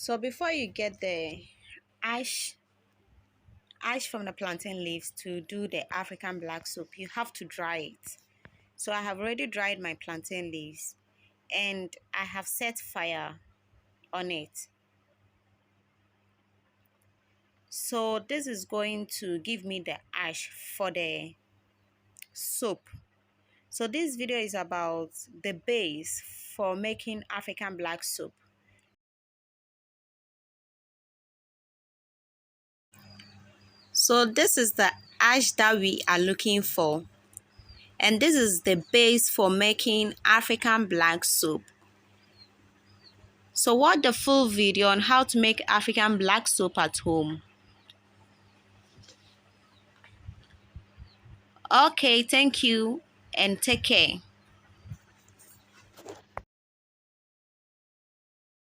So before you get the ash ash from the plantain leaves to do the African black soap, you have to dry it. So I have already dried my plantain leaves and I have set fire on it. So this is going to give me the ash for the soap. So this video is about the base for making African black soap. So this is the ash that we are looking for. And this is the base for making African black soap. So watch the full video on how to make African black soap at home. Okay, thank you and take care.